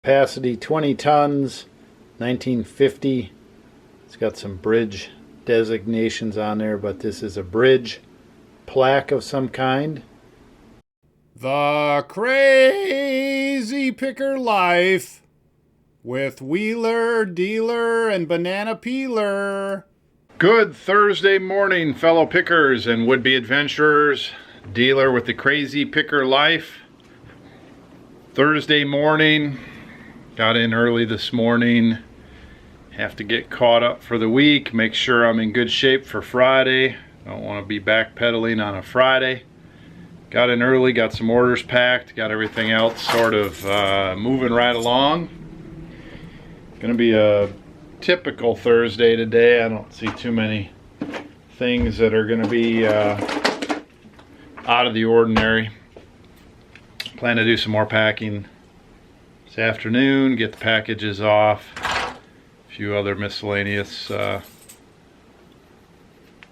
Capacity 20 tons, 1950. It's got some bridge designations on there, but this is a bridge plaque of some kind. The Crazy Picker Life with Wheeler, Dealer, and Banana Peeler. Good Thursday morning, fellow pickers and would-be adventurers. Dealer with the Crazy Picker Life. Thursday morning, got in early this morning. Have to get caught up for the week, make sure I'm in good shape for Friday. Don't want to be backpedaling on a Friday. Got in early, got some orders packed, got everything else sort of moving right along. Gonna be a typical Thursday today. I don't see too many things that are gonna be out of the ordinary. Plan to do some more packing this afternoon, get the packages off, a few other miscellaneous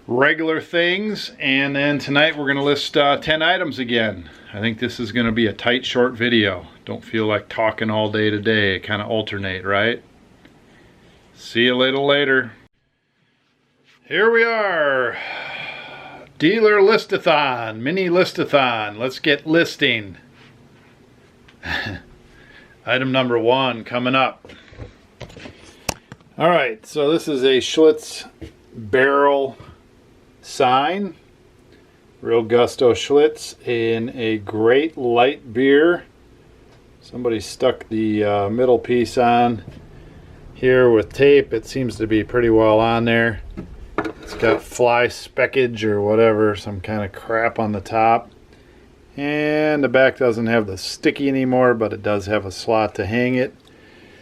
regular things, and then tonight we're going to list 10 items again. I think this is going to be a tight, short video. Don't feel like talking all day today. Kind of alternate, right? See you a little later. Here we are. Dealer listathon, mini listathon. Let's get listing. Item number 1 coming up. All right, so this is a Schlitz barrel sign. Real Gusto Schlitz in a great light beer. Somebody stuck the middle piece on here with tape. It seems to be pretty well on there. It's got fly speckage or whatever, some kind of crap on the top. And the back doesn't have the sticky anymore, but it does have a slot to hang it.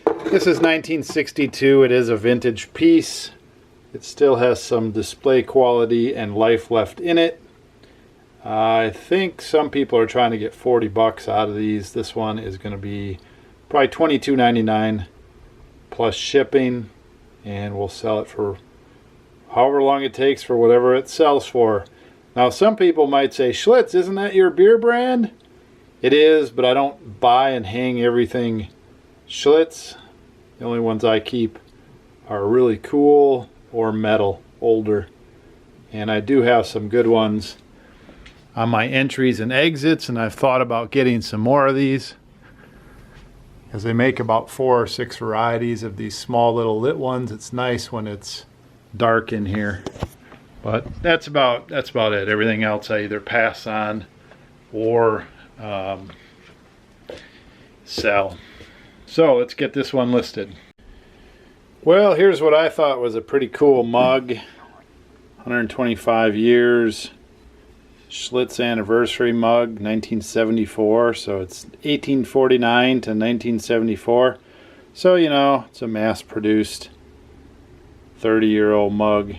This is 1962. It is a vintage piece. It still has some display quality and life left in it. I think some people are trying to get 40 bucks out of these. This one is going to be probably $22.99 plus shipping, and we'll sell it for however long it takes for whatever it sells for. Now, some people might say, Schlitz, isn't that your beer brand? It is, but I don't buy and hang everything Schlitz. The only ones I keep are really cool or metal, older. And I do have some good ones on my entries and exits, and I've thought about getting some more of these, because they make about 4 or 6 varieties of these small little lit ones. It's nice when it's dark in here. But that's about it. Everything else I either pass on or sell. So let's get this one listed. Well, here's what I thought was a pretty cool mug. 125 years. Schlitz anniversary mug, 1974. So it's 1849 to 1974. So, you know, it's a mass-produced 30-year-old mug.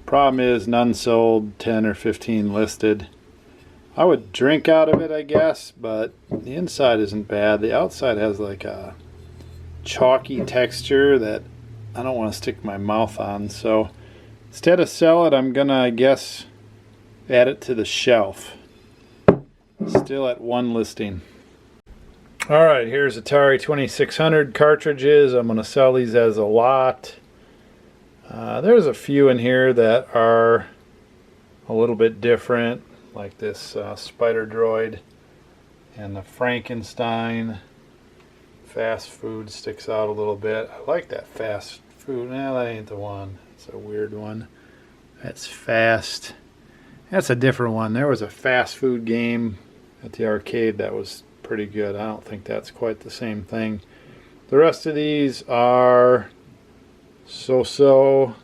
Problem is, none sold, 10 or 15 listed. I would drink out of it, I guess, but the inside isn't bad. The outside has like a chalky texture that I don't want to stick my mouth on. So instead of sell it, I'm gonna, I guess, add it to the shelf. Still at 1 listing. All right, here's Atari 2600 cartridges. I'm gonna sell these as a lot. There's a few in here that are a little bit different, like this Spider Droid and the Frankenstein. Fast food sticks out a little bit. I like that fast food. Nah, that ain't the one. It's a weird one. That's fast. That's a different one. There was a fast food game at the arcade that was pretty good. I don't think that's quite the same thing. The rest of these are so-so.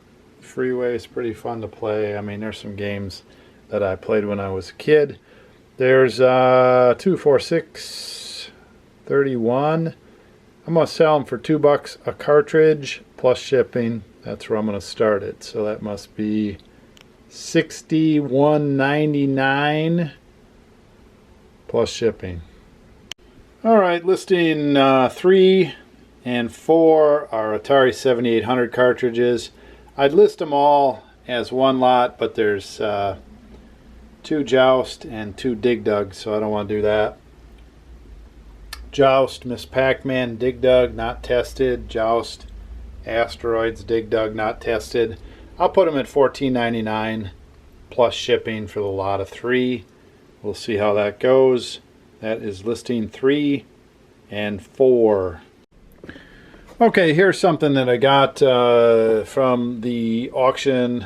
Freeway is pretty fun to play. I mean, there's some games that I played when I was a kid. There's 2, 4, 6, 31. I'm going to sell them for $2 a cartridge plus shipping. That's where I'm going to start it. So that must be $61.99 plus shipping. All right, listing 3 and 4 are Atari 7800 cartridges. I'd list them all as one lot, but there's 2 Joust and 2 Dig Dug, so I don't want to do that. Joust, Miss Pac-Man, Dig Dug, not tested. Joust, Asteroids, Dig Dug, not tested. I'll put them at $14.99 plus shipping for the lot of 3. We'll see how that goes. That is listing 3 and 4. Okay, here's something that I got from the auction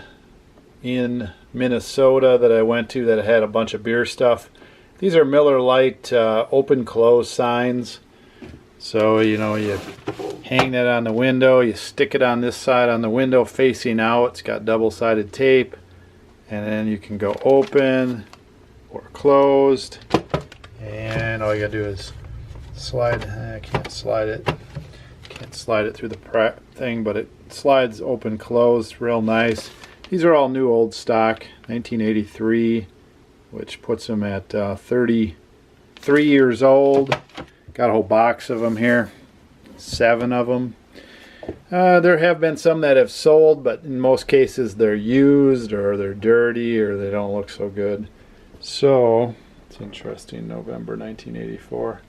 in Minnesota that I went to that had a bunch of beer stuff. These are Miller Lite open close signs. So, you know, you hang that on the window, you stick it on this side on the window facing out. It's got double-sided tape. And then you can go open or closed. And all you gotta do is slide. I can't slide it. Can't slide it through the thing, but it slides open closed real nice. These are all new old stock, 1983, which puts them at 33 years old. Got a whole box of them here, 7 of them. There have been some that have sold, but in most cases they're used or they're dirty or they don't look so good. So it's interesting, November 1984.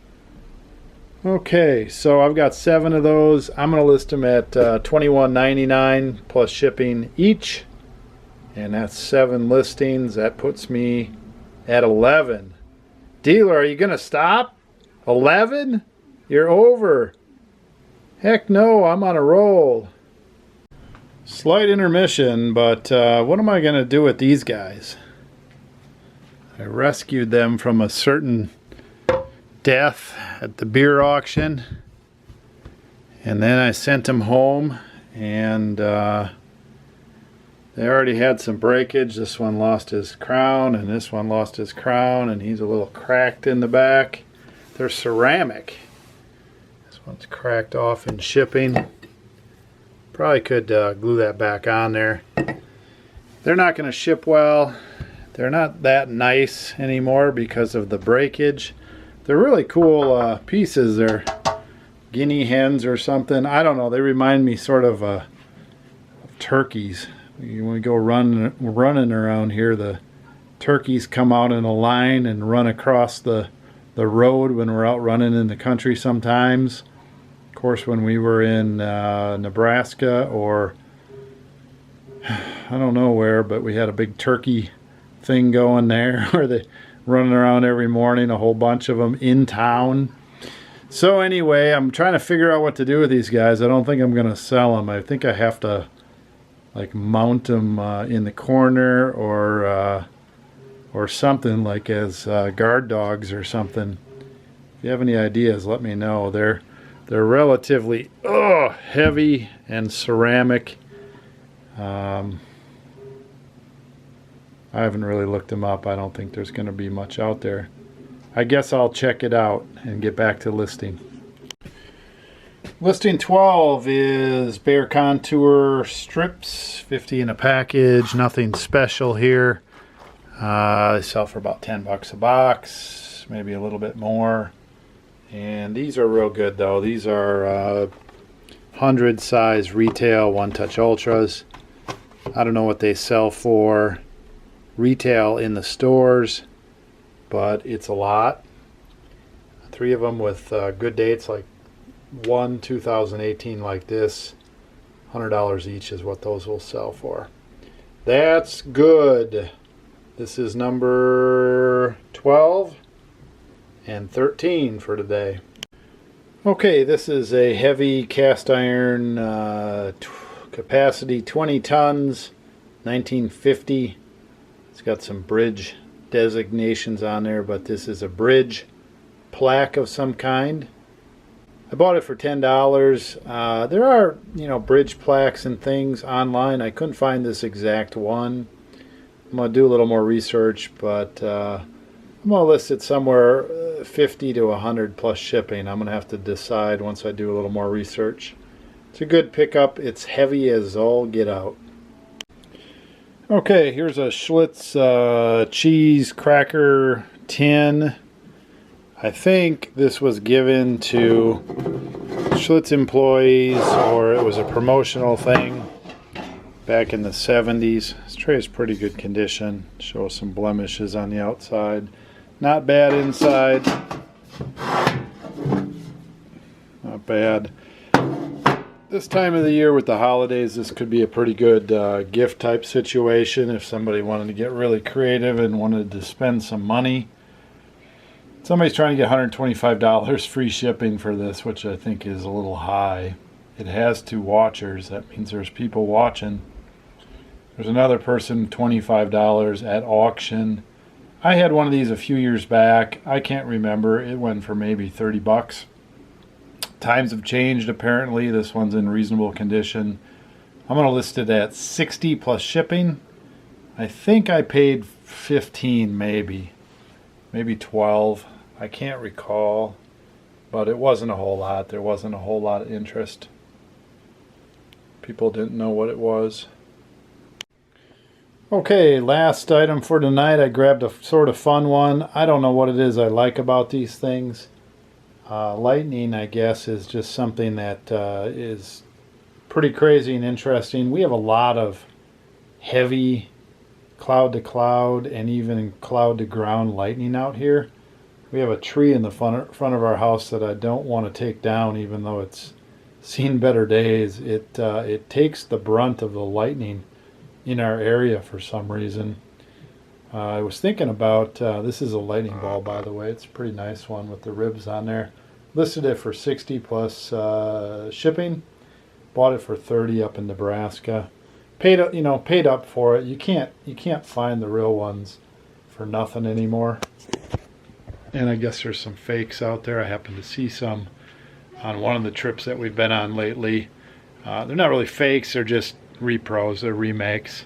Okay, so I've got 7 of those. I'm going to list them at $21.99 plus shipping each. And that's 7 listings. That puts me at 11. Dealer, are you going to stop? 11? You're over. Heck no, I'm on a roll. Slight intermission, but what am I going to do with these guys? I rescued them from a certain death at the beer auction. And then I sent them home, and they already had some breakage. This one lost his crown, and this one lost his crown, and he's a little cracked in the back. They're ceramic. This one's cracked off in shipping. Probably could glue that back on there. They're not going to ship well. They're not that nice anymore because of the breakage. They're really cool pieces. They're guinea hens or something. I don't know. They remind me sort of turkeys. When we go running around here, the turkeys come out in a line and run across the road when we're out running in the country sometimes. Of course, when we were in Nebraska or I don't know where, but we had a big turkey thing going there where they running around every morning, a whole bunch of them in town. So anyway, I'm trying to figure out what to do with these guys. I don't think I'm going to sell them. I think I have to like mount them in the corner or something, like as guard dogs or something. If you have any ideas, let me know. They're relatively heavy and ceramic. I haven't really looked them up. I don't think there's going to be much out there. I guess I'll check it out and get back to listing. Listing 12 is Bear Contour strips, 50 in a package. Nothing special here. They sell for about $10 a box, maybe a little bit more. And these are real good though. These are 100 size retail One Touch Ultras. I don't know what they sell for retail in the stores, but it's a lot. 3 of them with good dates, like 2018 like this. $100 each is what those will sell for. That's good. This is number 12 and 13 for today. Okay, this is a heavy cast iron capacity 20 tons, 1950. It's got some bridge designations on there, but this is a bridge plaque of some kind. I bought it for $10. There are, bridge plaques and things online. I couldn't find this exact one. I'm going to do a little more research, but I'm going to list it somewhere 50 to 100 plus shipping. I'm going to have to decide once I do a little more research. It's a good pickup. It's heavy as all get out. Okay, here's a Schlitz cheese cracker tin. I think this was given to Schlitz employees, or it was a promotional thing back in the 70s. This tray is pretty good condition. Shows some blemishes on the outside. Not bad inside. not bad. This time of the year with the holidays, this could be a pretty good gift type situation if somebody wanted to get really creative and wanted to spend some money. Somebody's trying to get $125 free shipping for this, which I think is a little high. It has 2 watchers. That means there's people watching. There's another person, $25 at auction. I had one of these a few years back. I can't remember. It went for maybe 30 bucks. Times have changed apparently. This one's in reasonable condition. I'm going to list it at 60 plus shipping. I think I paid 15 maybe 12. I can't recall, but it wasn't a whole lot. There wasn't a whole lot of interest. People didn't know what it was. Okay, last item for tonight. I grabbed a sort of fun one. I don't know what it is I like about these things. Lightning, I guess, is just something that is pretty crazy and interesting. We have a lot of heavy cloud to cloud and even cloud to ground lightning out here. We have a tree in the front of our house that I don't want to take down, even though it's seen better days. It takes the brunt of the lightning in our area for some reason. I was thinking about, this is a lightning ball, by the way. It's a pretty nice one with the ribs on there. Listed it for 60 plus shipping. Bought it for 30 up in Nebraska. Paid up for it. You can't find the real ones for nothing anymore. And I guess there's some fakes out there. I happened to see some on one of the trips that we've been on lately. They're not really fakes. They're just repros. They're remakes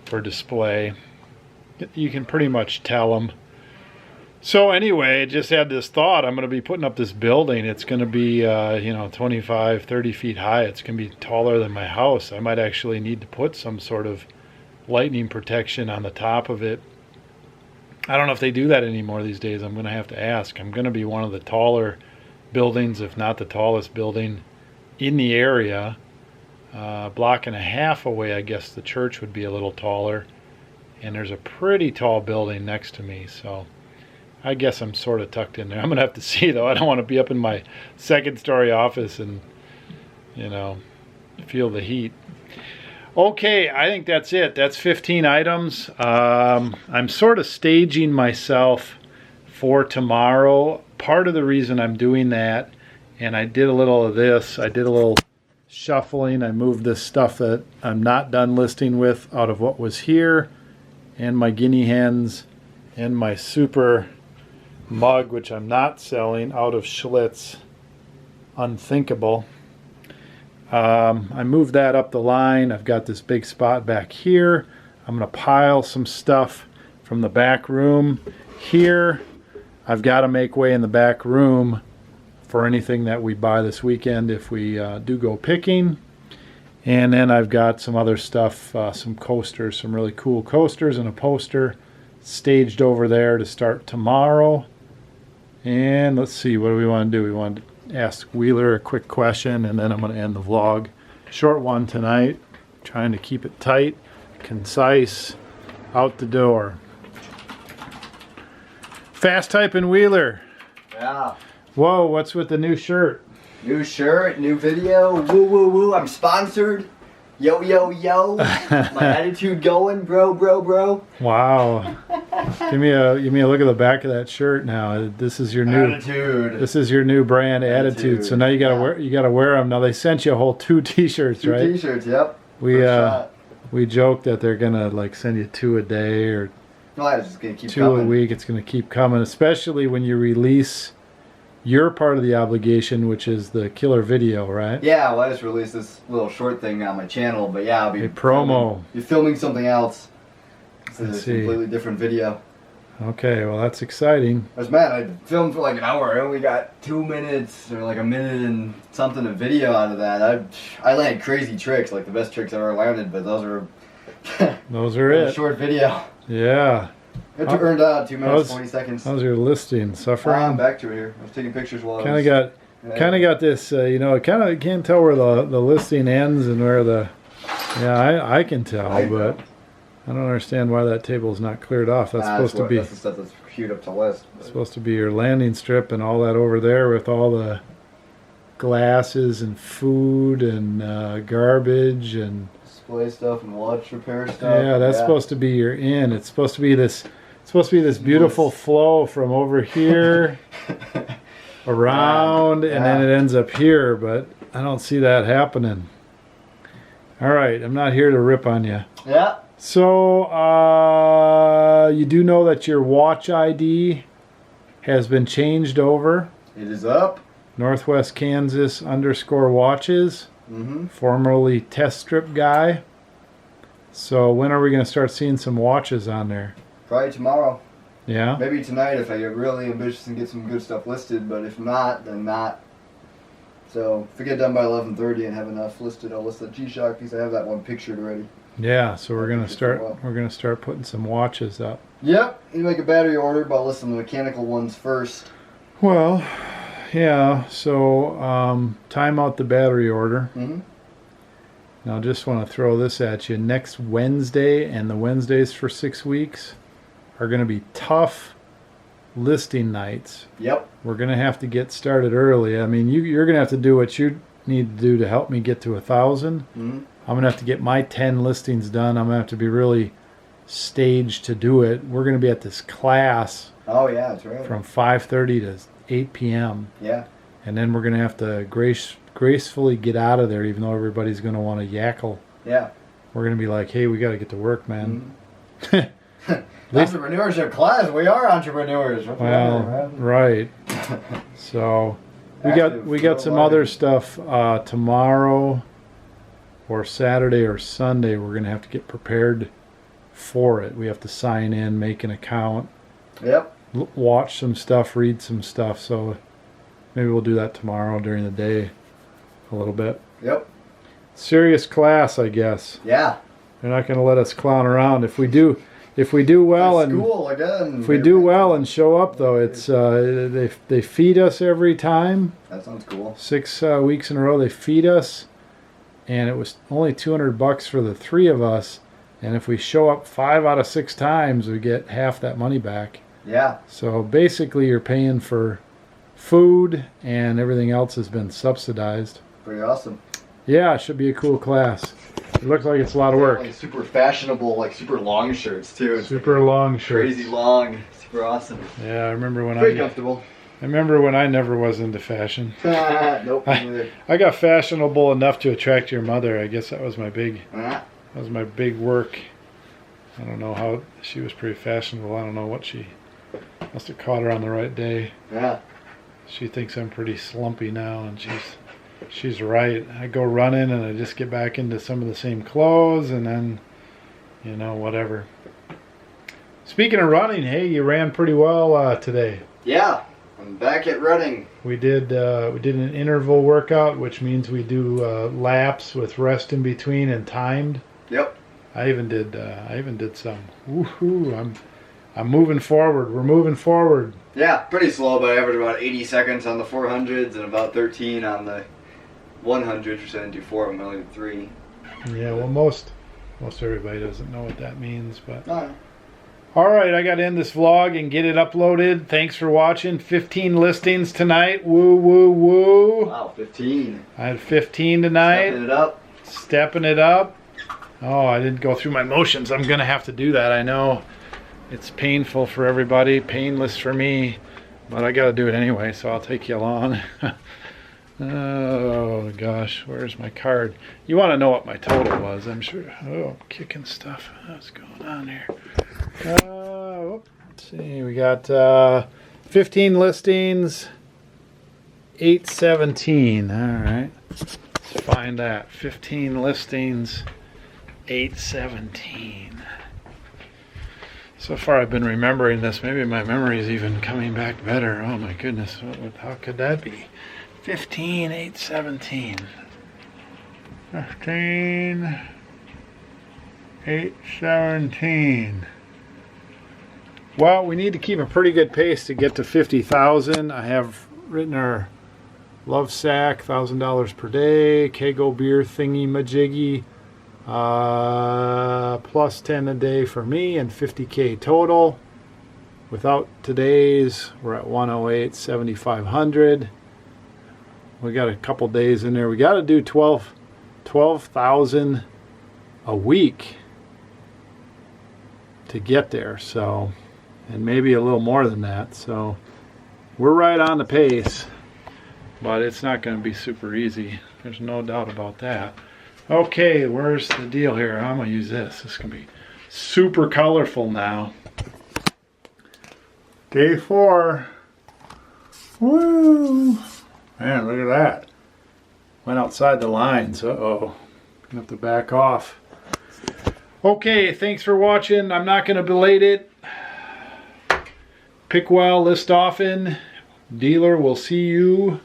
for display. You can pretty much tell them. So anyway, just had this thought. I'm going to be putting up this building. It's going to be 25, 30 feet high. It's going to be taller than my house. I might actually need to put some sort of lightning protection on the top of it. I don't know if they do that anymore these days. I'm going to have to ask. I'm going to be one of the taller buildings, if not the tallest building in the area. Block and a half away, I guess the church would be a little taller. And there's a pretty tall building next to me, so I guess I'm sort of tucked in there. I'm going to have to see, though. I don't want to be up in my second-story office and, feel the heat. Okay, I think that's it. That's 15 items. I'm sort of staging myself for tomorrow. Part of the reason I'm doing that, and I did a little of this, I did a little shuffling. I moved this stuff that I'm not done listing with out of what was here, and my guinea hens, and my super mug, which I'm not selling, out of Schlitz. Unthinkable. I moved that up the line. I've got this big spot back here. I'm going to pile some stuff from the back room here. I've got to make way in the back room for anything that we buy this weekend if we do go picking. And then I've got some other stuff, some coasters, some really cool coasters and a poster staged over there to start tomorrow. And let's see, what do we want to do? We want to ask Wheeler a quick question, and then I'm going to end the vlog. Short one tonight, trying to keep it tight, concise, out the door. Fast typing Wheeler. Yeah. Whoa, what's with the new shirt? New shirt, new video. Woo woo woo. I'm sponsored. Yo yo yo. My attitude going, bro. Wow. Give me a look at the back of that shirt now. This is your new attitude. This is your new brand, attitude. So now you gotta wear them. Now they sent you a whole 2 t-shirts, right? 2 t-shirts, yep. We joked that they're gonna like send you 2 a day or No, it's just gonna keep 2 coming. a week. It's gonna keep coming, especially when you release your part of the obligation, which is the killer video, right? Yeah, well, I just released this little short thing on my channel, but yeah, I'll be A promo. You're filming something else. It's a Let's see. completely different video. Okay, well that's exciting. I was mad. I filmed for like an hour. I only got 2 minutes or like a minute and something of video out of that. I land crazy tricks, like the best tricks I've ever landed, but those are Those are a it. short video. Yeah. It earned out 2 minutes, 40 seconds. How's your listing suffering? I'm back to it here. I was taking pictures while Kind of got this. Kind of can't tell where the listing ends and where the. Yeah, I can tell, but I don't understand why that table is not cleared off. That's supposed to be. That's the stuff that's queued up to list. Supposed to be your landing strip and all that over there with all the glasses and food and garbage and display stuff and watch repair stuff. yeah, that's supposed to be your in. It's supposed to be this. It's supposed to be this beautiful flow from over here around, and then it ends up here. But I don't see that happening. All right, I'm not here to rip on you. Yeah. So you do know that your watch ID has been changed over. It is up. Northwest Kansas _watches. Formerly Test Strip Guy. So when are we going to start seeing some watches on there? Probably tomorrow. Yeah? Maybe tonight if I get really ambitious and get some good stuff listed, but if not, then not. So if I get done by 11:30 and have enough listed, I'll list the G-Shock because I have that one pictured already. Yeah, so we're going to start putting some watches up. Yep, you make a battery order, but I'll list some mechanical ones first. Well, yeah, so time out the battery order. Now, I just want to throw this at you. Next Wednesday and the Wednesdays for 6 weeks are going to be tough listing nights. Yep. We're going to have to get started early. I mean, you're going to have to do what you need to do to help me get to 1,000. I'm going to have to get my 10 listings done. I'm going to have to be really staged to do it. We're going to be at this class. Oh, yeah, that's right. From 5:30 to 8 p.m. Yeah. And then we're going to have to gracefully get out of there, even though everybody's going to want to yackle. Yeah. We're going to be like, hey, we got to get to work, man. Entrepreneurship class. We are entrepreneurs. Well, right. So we got some other stuff tomorrow or Saturday or Sunday. We're going to have to get prepared for it. We have to sign in, make an account. Yep. Watch some stuff, read some stuff. So maybe we'll do that tomorrow during the day a little bit. Yep. Serious class, I guess. Yeah. They're not going to let us clown around. If we do well and school again. If we do well and show up, though, it's they feed us every time. That sounds cool. 6 weeks in a row, they feed us, and it was only $200 for the 3 of us. And if we show up 5 out of 6 times, we get half that money back. Yeah. So basically, you're paying for food, and everything else has been subsidized. Pretty awesome. Yeah, it should be a cool class. It looks like it's a lot of work. Like super fashionable, like super long shirts too. It's super long shirts. Crazy long, super awesome. Yeah, I remember when Pretty comfortable. I remember when I never was into fashion. Nope. I got fashionable enough to attract your mother. I guess that was my big. That was my big work. I don't know how she was pretty fashionable. I don't know what she must have caught her on the right day. Yeah. She thinks I'm pretty slumpy now, and she's right. I go running and I just get back into some of the same clothes, and then, whatever. Speaking of running, hey, you ran pretty well today. Yeah, I'm back at running. We did an interval workout, which means we do laps with rest in between and timed. Yep. I even did some. Woohoo! I'm moving forward. We're moving forward. Yeah, pretty slow, but I average about 80 seconds on the 400s and about 13 on the 100s, which I didn't do 4 of them, I only did 3. Yeah, well, most everybody doesn't know what that means, but. Oh. All right, I got to end this vlog and get it uploaded. Thanks for watching. 15 listings tonight. Woo, woo, woo. Wow, 15. I had 15 tonight. Stepping it up. Stepping it up. Oh, I didn't go through my motions. I'm going to have to do that. I know it's painful for everybody, painless for me, but I got to do it anyway, so I'll take you along. Oh, gosh, where's my card? You want to know what my total was, I'm sure. Oh, I'm kicking stuff. What's going on here? Let's see, we got 15 listings, 817. All right, let's find that. 15 listings, 817. So far I've been remembering this. Maybe my memory is even coming back better. Oh my goodness, how could that be? 15, 817. 15, 817. Well, we need to keep a pretty good pace to get to 50,000. I have written our love sack, $1,000 per day, Kegel beer thingy majiggy, plus 10 a day for me, and 50K total. Without today's, we're at 108, 7,500. We got a couple days in there. We got to do 12,000 a week to get there. So, and maybe a little more than that. So we're right on the pace, but it's not going to be super easy. There's no doubt about that. Okay, where's the deal here? I'm going to use this. This is going to be super colorful now. Day 4. Woo! Man, look at that. Went outside the lines. Uh-oh. Gonna have to back off. Okay, thanks for watching. I'm not gonna belate it. Pick well, list often. Dealer, we'll see you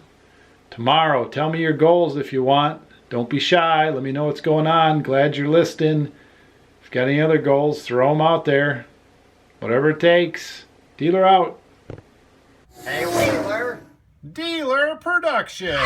tomorrow. Tell me your goals if you want. Don't be shy. Let me know what's going on. Glad you're listing. If you've got any other goals, throw them out there. Whatever it takes. Dealer out. Hey, Wheeler. Dealer Production.